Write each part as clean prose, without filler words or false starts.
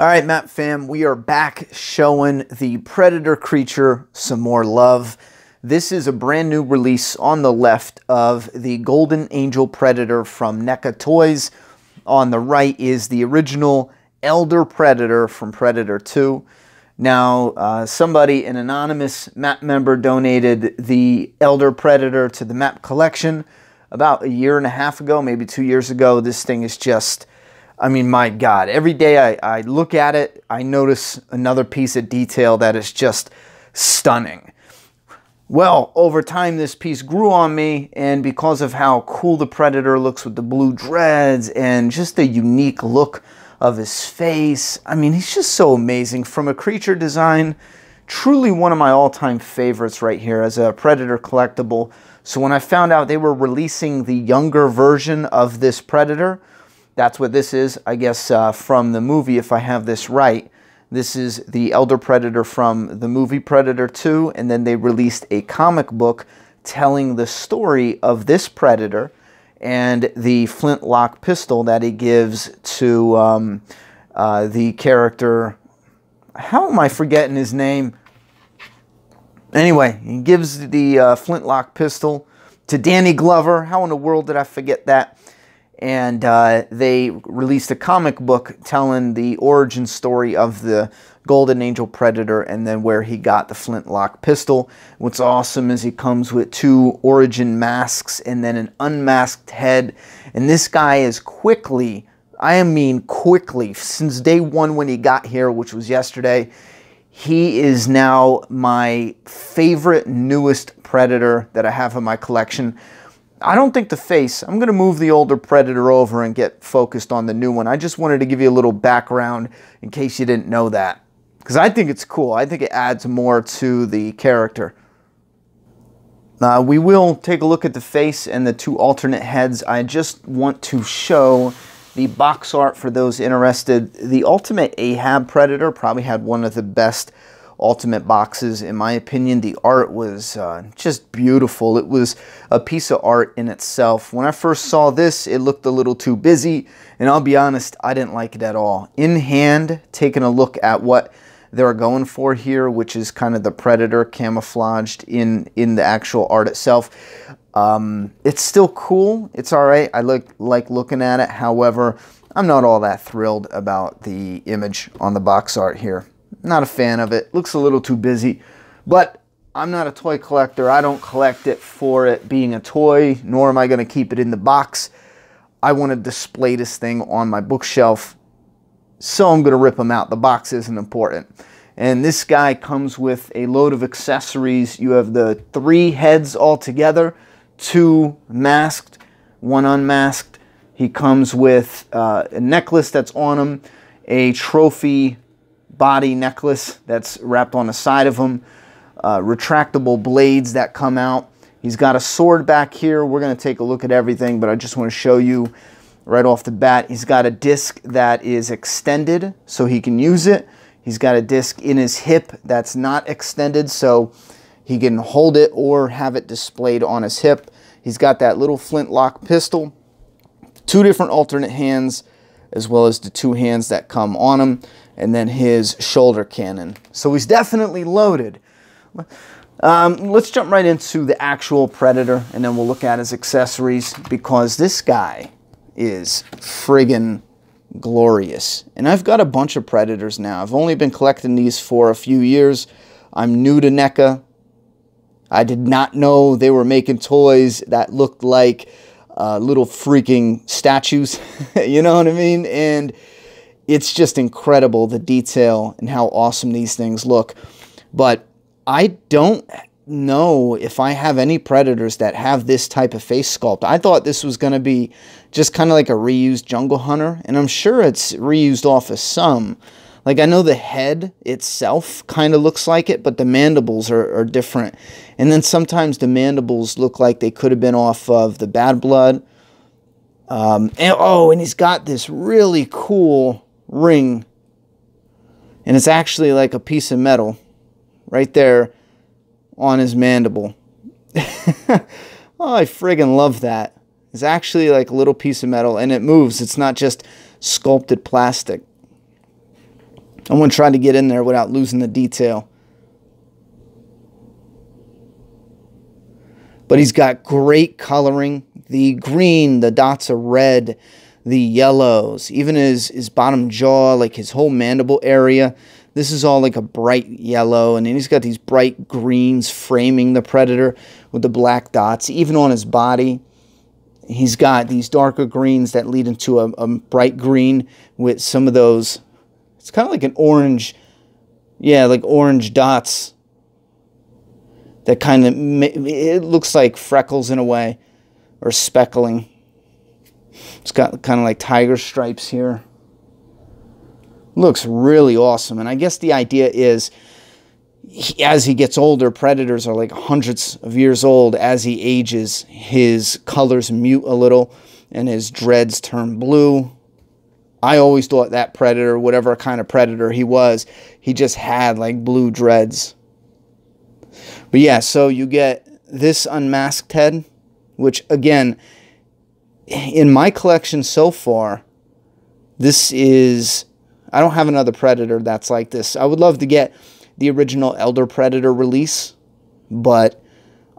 All right, Map fam, we are back showing the Predator creature some more love. This is a brand new release on the left of the Golden Angel Predator from NECA Toys. On the right is the original Elder Predator from Predator 2. Now, somebody, an anonymous map member, donated the Elder Predator to the map collection about a year and a half ago, maybe 2 years ago. This thing is just, I mean, my God, every day I look at it, I notice another piece of detail that is just stunning. Well, over time, this piece grew on me, and because of how cool the Predator looks with the blue dreads and just the unique look of his face, I mean, he's just so amazing. From a creature design, truly one of my all-time favorites right here as a Predator collectible. So when I found out they were releasing the younger version of this Predator, that's what this is, I guess, from the movie, if I have this right. This is the Elder Predator from the movie Predator 2, and then they released a comic book telling the story of this Predator and the flintlock pistol that he gives to the character. How am I forgetting his name? Anyway, he gives the flintlock pistol to Danny Glover. How in the world did I forget that? And they released a comic book telling the origin story of the Golden Angel Predator and then where he got the flintlock pistol. What's awesome is he comes with 2 origin masks and then an unmasked head. And this guy is quickly, I mean quickly, since day 1 when he got here, which was yesterday, he is now my favorite, newest Predator that I have in my collection. I don't think the face, I'm going to move the older Predator over and get focused on the new one. I just wanted to give you a little background in case you didn't know that, because I think it's cool. I think it adds more to the character. We will take a look at the face and the 2 alternate heads. I just want to show the box art for those interested. The Ultimate Ahab Predator probably had one of the best Ultimate boxes, in my opinion. The art was just beautiful. It was a piece of art in itself. When I first saw this, it looked a little too busy, and I'll be honest, I didn't like it at all. In hand, taking a look at what they're going for here, which is kind of the Predator camouflaged in the actual art itself, it's still cool. It's all right. I like looking at it. However, I'm not all that thrilled about the image on the box art here. Not a fan of it. Looks a little too busy, but I'm not a toy collector. I don't collect it for it being a toy, nor am I going to keep it in the box. I want to display this thing on my bookshelf, so I'm going to rip them out. The box isn't important. And this guy comes with a load of accessories. You have the 3 heads all together, 2 masked, 1 unmasked. He comes with a necklace that's on him, a trophy body necklace that's wrapped on the side of him, retractable blades that come out. He's got a sword back here. We're going to take a look at everything, but I just want to show you right off the bat. He's got a disc that is extended so he can use it. He's got a disc in his hip that's not extended so he can hold it or have it displayed on his hip. He's got that little flintlock pistol, 2 different alternate hands, as well as the 2 hands that come on him, and then his shoulder cannon. So he's definitely loaded. Let's jump right into the actual Predator, and then we'll look at his accessories, because this guy is friggin' glorious. And I've got a bunch of Predators now. I've only been collecting these for a few years. I'm new to NECA. I did not know they were making toys that looked like little freaking statues. You know what I mean? And it's just incredible, the detail and how awesome these things look. But I don't know if I have any Predators that have this type of face sculpt. I thought this was going to be just kind of like a reused Jungle Hunter, and I'm sure it's reused off of some. Like, I know the head itself kind of looks like it, but the mandibles are different. And then sometimes the mandibles look like they could have been off of the Bad Blood. And he's got this really cool ring. And it's actually like a piece of metal right there on his mandible. Oh, I friggin' love that. It's actually like a little piece of metal, and it moves. It's not just sculpted plastic. I'm going to try to get in there without losing the detail. But he's got great coloring. The green, the dots are red, the yellows, even his bottom jaw, like his whole mandible area. This is all like a bright yellow, and then he's got these bright greens framing the predator with the black dots. Even on his body, he's got these darker greens that lead into a bright green with some of those, it's kind of like an orange, yeah, like orange dots that kind of, it looks like freckles in a way, or speckling. It's got kind of like tiger stripes here. Looks really awesome. And I guess the idea is, as he gets older, predators are like hundreds of years old. As he ages, his colors mute a little and his dreads turn blue. I always thought that predator, whatever kind of predator he was, he just had like blue dreads. But yeah, so you get this unmasked head, which again, in my collection so far, this is, I don't have another predator that's like this. I would love to get the original Elder Predator release, but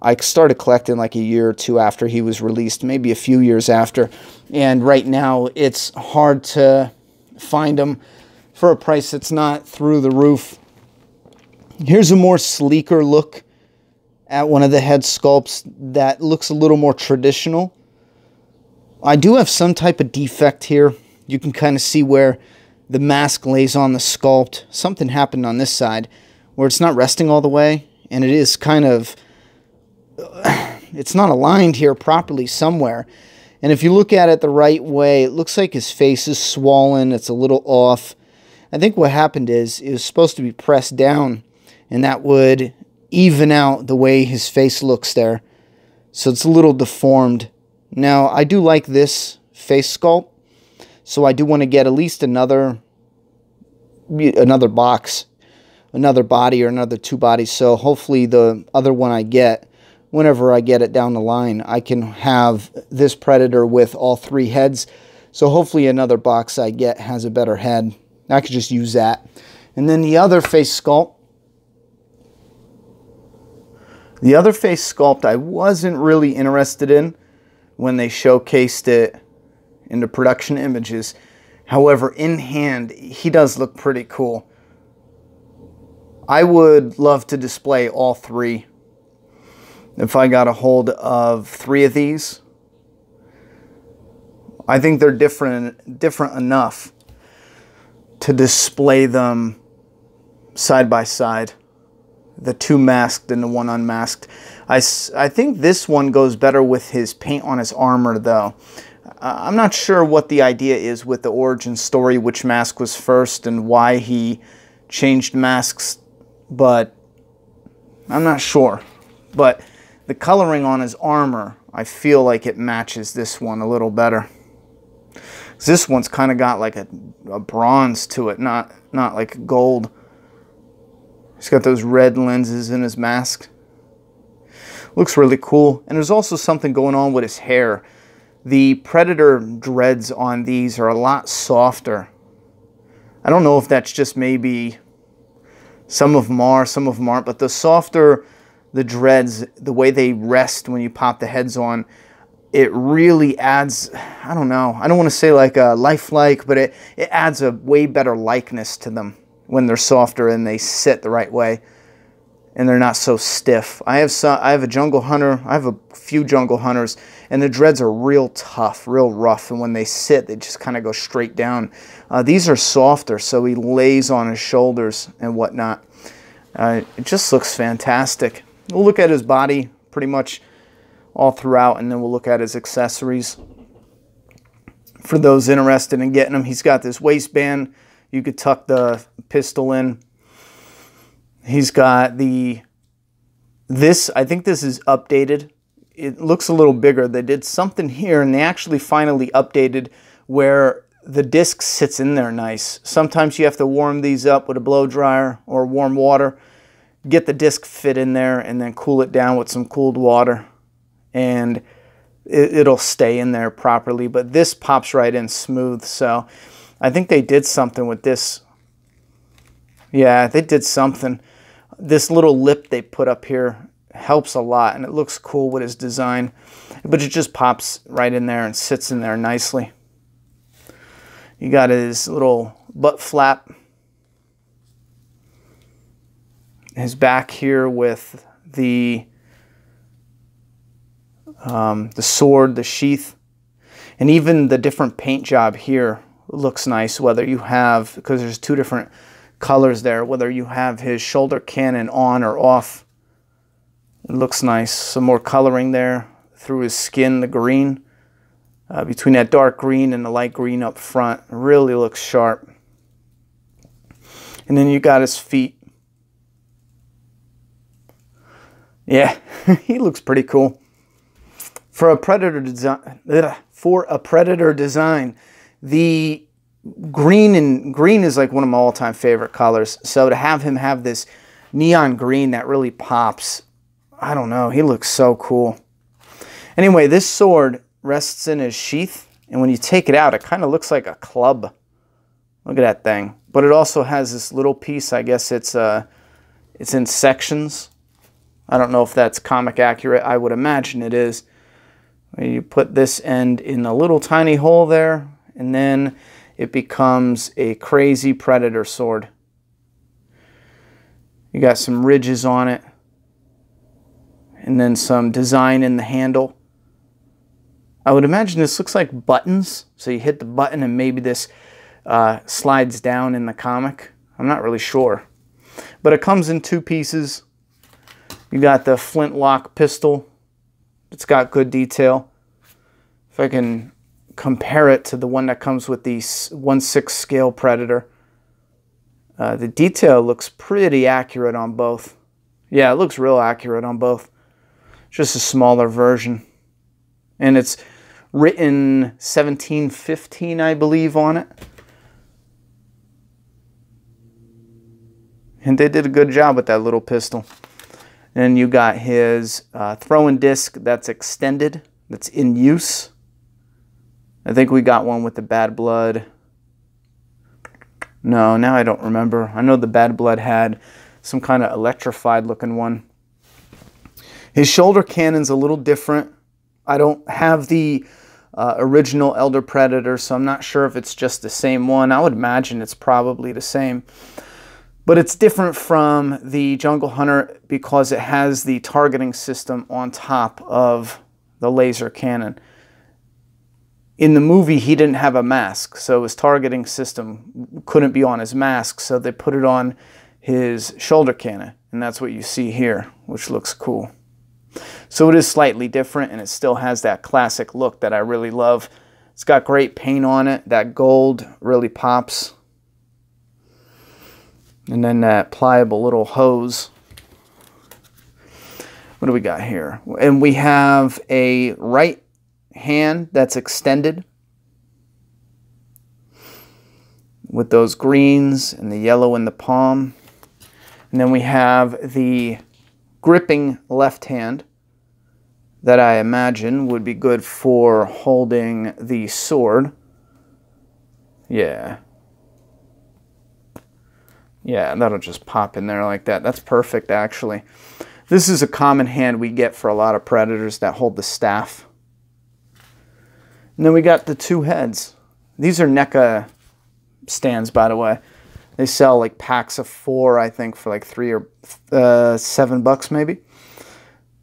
I started collecting like a year or two after he was released, maybe a few years after. And right now, it's hard to find them for a price that's not through the roof. Here's a more sleeker look at one of the head sculpts that looks a little more traditional. I do have some type of defect here. You can kind of see where the mask lays on the sculpt. Something happened on this side where it's not resting all the way, and it is kind of, it's not aligned here properly somewhere. And if you look at it the right way, it looks like his face is swollen. It's a little off. I think what happened is it was supposed to be pressed down, and that would even out the way his face looks there. So it's a little deformed. Now, I do like this face sculpt, so I do want to get at least another box, another body, or another two bodies. So hopefully the other one I get, whenever I get it down the line, I can have this predator with all three heads. So hopefully another box I get has a better head. I could just use that. And then the other face sculpt. The other face sculpt I wasn't really interested in when they showcased it in the production images. However, in hand, he does look pretty cool. I would love to display all three. If I got a hold of three of these, I think they're different enough to display them side by side. The two masked and the one unmasked. I think this one goes better with his paint on his armor, though. I'm not sure what the idea is with the origin story, which mask was first and why he changed masks, but I'm not sure. But the coloring on his armor, I feel like it matches this one a little better. This one's kind of got like a bronze to it, not like gold. He's got those red lenses in his mask. Looks really cool. And there's also something going on with his hair. The Predator dreads on these are a lot softer. I don't know if that's just maybe some of them are, some of them aren't, but the softer the dreads, the way they rest when you pop the heads on, it really adds, I don't know, I don't want to say like a lifelike, but it adds a way better likeness to them when they're softer and they sit the right way and they're not so stiff. I have a jungle hunter, I have a few jungle hunters, and the dreads are real tough, real rough, and when they sit, they just kind of go straight down. These are softer, so he lays on his shoulders and whatnot. It just looks fantastic. We'll look at his body pretty much all throughout, and then we'll look at his accessories. For those interested in getting them, he's got this waistband. You could tuck the pistol in. He's got this, I think this is updated. It looks a little bigger. They did something here, and they actually finally updated where the disc sits in there nice. Sometimes you have to warm these up with a blow dryer or warm water. Get the disc fit in there and then cool it down with some cooled water. And it'll stay in there properly. But this pops right in smooth. So I think they did something with this Yeah, they did something. This little lip they put up here helps a lot, and it looks cool with his design. But it just pops right in there and sits in there nicely. You got his little butt flap. His back here with the sword, the sheath, and even the different paint job here looks nice, whether you have, because there's two different colors there, whether you have his shoulder cannon on or off. It looks nice. Some more coloring there through his skin, the green, between that dark green and the light green up front. It really looks sharp. And then you got his feet. Yeah, he looks pretty cool. For a Predator design, the green is like one of my all-time favorite colors. So to have him have this neon green that really pops, I don't know, he looks so cool. Anyway, this sword rests in his sheath, and when you take it out, it kind of looks like a club. Look at that thing. But it also has this little piece. I guess it's in sections. I don't know if that's comic accurate. I would imagine it is. You put this end in a little tiny hole there, and then it becomes a crazy Predator sword. You got some ridges on it, and then some design in the handle. I would imagine this looks like buttons. So you hit the button and maybe this slides down in the comic. I'm not really sure. But it comes in two pieces. You got the flintlock pistol. It's got good detail. If I can compare it to the one that comes with the 1/6 scale Predator, the detail looks pretty accurate on both. Yeah, it looks real accurate on both. Just a smaller version. And it's written 1715, I believe, on it. And they did a good job with that little pistol. And you got his throwing disc that's extended, that's in use. I think we got one with the Bad Blood. No, now I don't remember. I know the Bad Blood had some kind of electrified looking one. His shoulder cannon's a little different. I don't have the original Elder Predator, so I'm not sure if it's just the same one. I would imagine it's probably the same. But it's different from the Jungle Hunter because it has the targeting system on top of the laser cannon. In the movie, he didn't have a mask, so his targeting system couldn't be on his mask, so they put it on his shoulder cannon, and that's what you see here, which looks cool. So it is slightly different, and it still has that classic look that I really love. It's got great paint on it. That gold really pops. And then that pliable little hose. What do we got here? And we have a right hand that's extended with those greens and the yellow in the palm. And then we have the gripping left hand that I imagine would be good for holding the sword. Yeah. Yeah, that'll just pop in there like that. That's perfect, actually. This is a common hand we get for a lot of Predators that hold the staff. And then we got the two heads. These are NECA stands, by the way. They sell like packs of 4, I think, for like $3 or $7 maybe.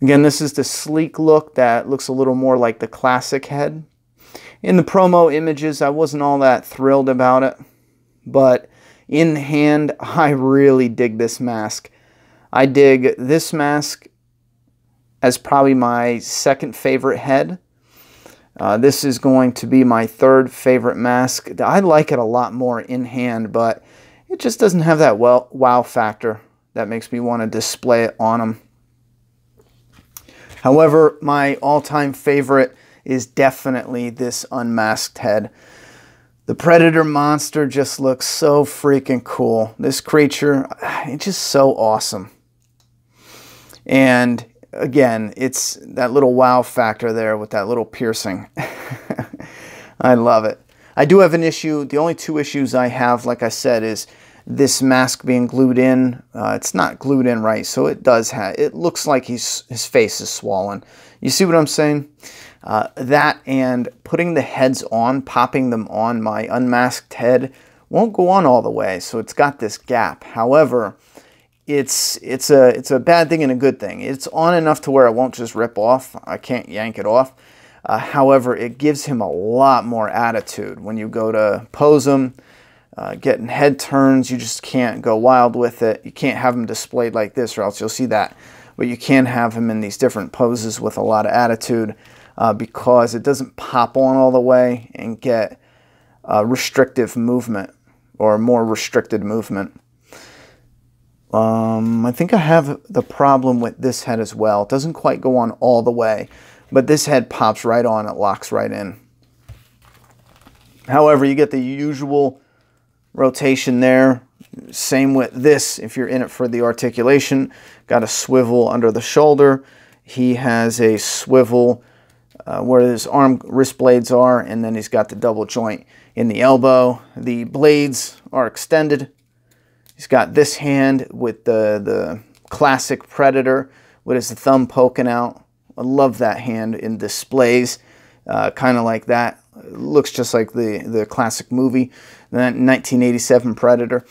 Again, this is the sleek look that looks a little more like the classic head. In the promo images, I wasn't all that thrilled about it, but in hand, I really dig this mask. I dig this mask as probably my second favorite head. This is going to be my third favorite mask. I like it a lot more in hand, but it just doesn't have that wow factor that makes me want to display it on them. However, my all-time favorite is definitely this unmasked head. The Predator monster just looks so freaking cool. This creature, it's just so awesome. And again, it's that little wow factor there with that little piercing. I love it. I do have an issue. The only 2 issues I have, like I said, is this mask being glued in. It's not glued in right, so it does have, it looks like his face is swollen. You see what I'm saying? That and putting the heads on, popping them on my unmasked head won't go on all the way, so it's got this gap. However, it's a bad thing and a good thing. It's on enough to where it won't just rip off. I can't yank it off. However, it gives him a lot more attitude when you go to pose him. Getting head turns, you just can't go wild with it. You can't have him displayed like this or else you'll see that. But you can have him in these different poses with a lot of attitude because it doesn't pop on all the way and get restrictive movement or more restricted movement. I think I have the problem with this head as well. It doesn't quite go on all the way, but this head pops right on, it locks right in. However, you get the usual rotation there. Same with this if you're in it for the articulation. Got a swivel under the shoulder. He has a swivel where his wrist blades are, and then he's got the double joint in the elbow. The blades are extended. He's got this hand with the classic Predator with his thumb poking out. I love that hand in displays, kind of like that. It looks just like the classic movie, the 1987 Predator.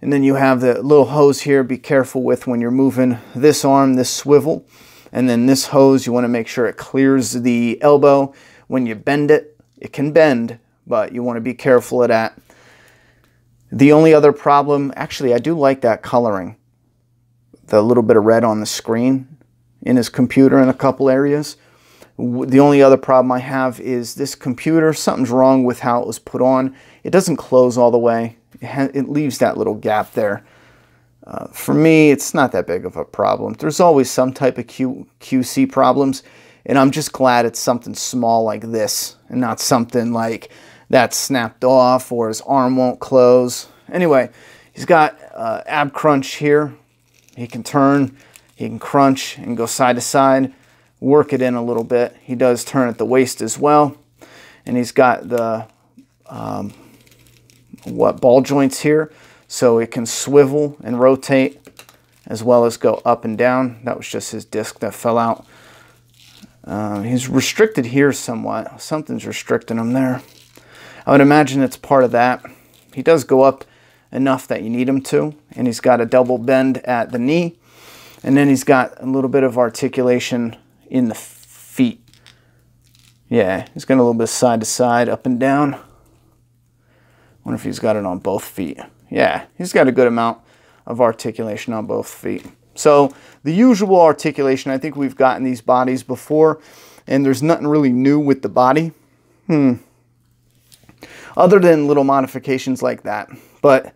And then you have the little hose here. Be careful with when you're moving this arm, this swivel. And then this hose, you want to make sure it clears the elbow. When you bend it, it can bend, but you want to be careful of that. The only other problem, actually I do like that coloring. The little bit of red on the screen in his computer in a couple areas. The only other problem I have is this computer, something's wrong with how it was put on. It doesn't close all the way. It leaves that little gap there. For me, it's not that big of a problem. There's always some type of QC problems, and I'm just glad it's something small like this and not something like that's snapped off or his arm won't close. Anyway, he's got ab crunch here. He can turn, he can crunch and go side to side, work it in a little bit. He does turn at the waist as well. And he's got the ball joints here, so it can swivel and rotate as well as go up and down. That was just his disc that fell out. He's restricted here somewhat. Something's restricting him there. I would imagine it's part of that. He does go up enough that you need him to, and he's got a double bend at the knee, and then he's got a little bit of articulation in the feet. Yeah, he's got a little bit of side to side, up and down. Wonder if he's got it on both feet. Yeah, he's got a good amount of articulation on both feet. So the usual articulation, I think we've gotten these bodies before, and there's nothing really new with the body. Other than little modifications like that. But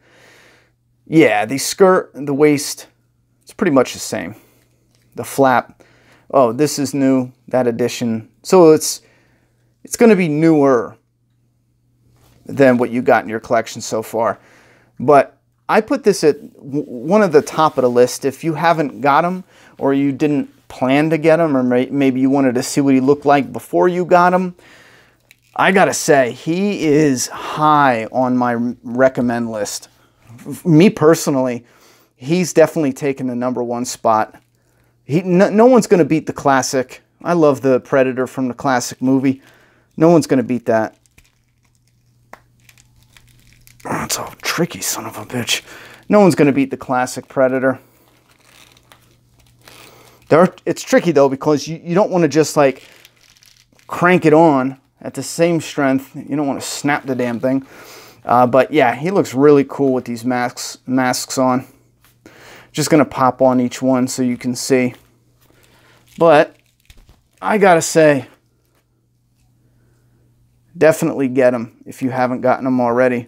yeah, the skirt, the waist, it's pretty much the same. The flap, oh, this is new, that addition. So it's going to be newer than what you got in your collection so far. But I put this at one of the top of the list. If you haven't got him, or you didn't plan to get him, or maybe you wanted to see what he looked like before you got him, I gotta say, he is high on my recommend list. Me personally, he's definitely taken the #1 spot. No one's gonna beat the classic. I love the Predator from the classic movie. No one's gonna beat that. Oh, it's a tricky son of a bitch. No one's gonna beat the classic Predator. It's tricky though, because you don't want to just like crank it on at the same strength. You don't want to snap the damn thing. But yeah, he looks really cool with these masks on. Just going to pop on each one so you can see. But I got to say, definitely get him if you haven't gotten him already.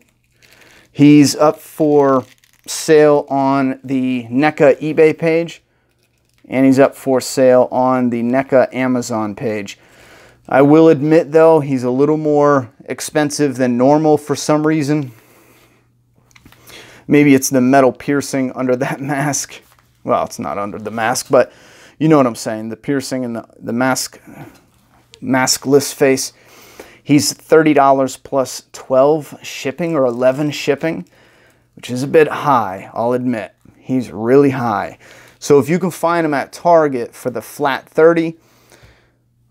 He's up for sale on the NECA eBay page, and he's up for sale on the NECA Amazon page. I will admit, though, he's a little more expensive than normal for some reason. Maybe it's the metal piercing under that mask. Well, it's not under the mask, but you know what I'm saying. The piercing and the maskless face. He's $30 plus 12 shipping or 11 shipping. which is a bit high, I'll admit. He's really high. So if you can find him at Target for the flat 30,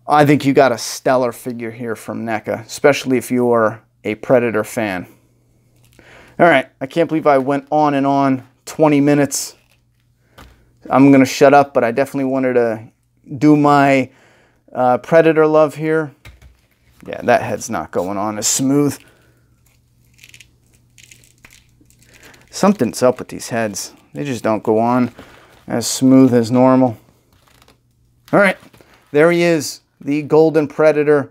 I think you got a stellar figure here from NECA, especially if you're a Predator fan. All right, I can't believe I went on and on 20 minutes. I'm going to shut up, but I definitely wanted to do my Predator love here. Yeah, that head's not going on as smooth. Something's up with these heads. They just don't go on as smooth as normal. All right, there he is, the Golden Predator,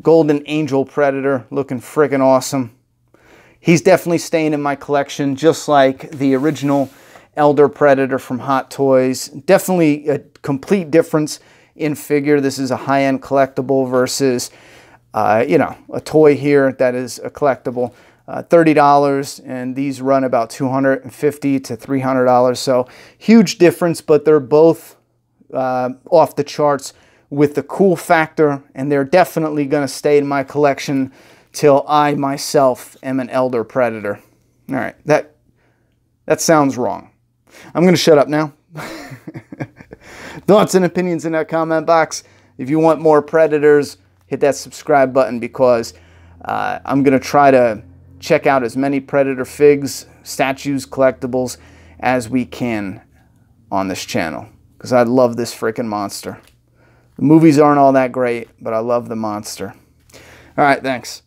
Golden Angel Predator, looking freaking awesome. He's definitely staying in my collection, just like the original Elder Predator from Hot Toys. Definitely a complete difference in figure. This is a high-end collectible versus, you know, a toy here that is a collectible. $30, and these run about $250 to $300. So huge difference, but they're both off the charts with the cool factor, and they're definitely going to stay in my collection till I myself am an Elder Predator. All right, that sounds wrong. I'm going to shut up now. Thoughts and opinions in that comment box. If you want more Predators, hit that subscribe button, because I'm going to try to check out as many Predator figs, statues, collectibles as we can on this channel, because I love this freaking monster. The movies aren't all that great, but I love the monster. All right, thanks.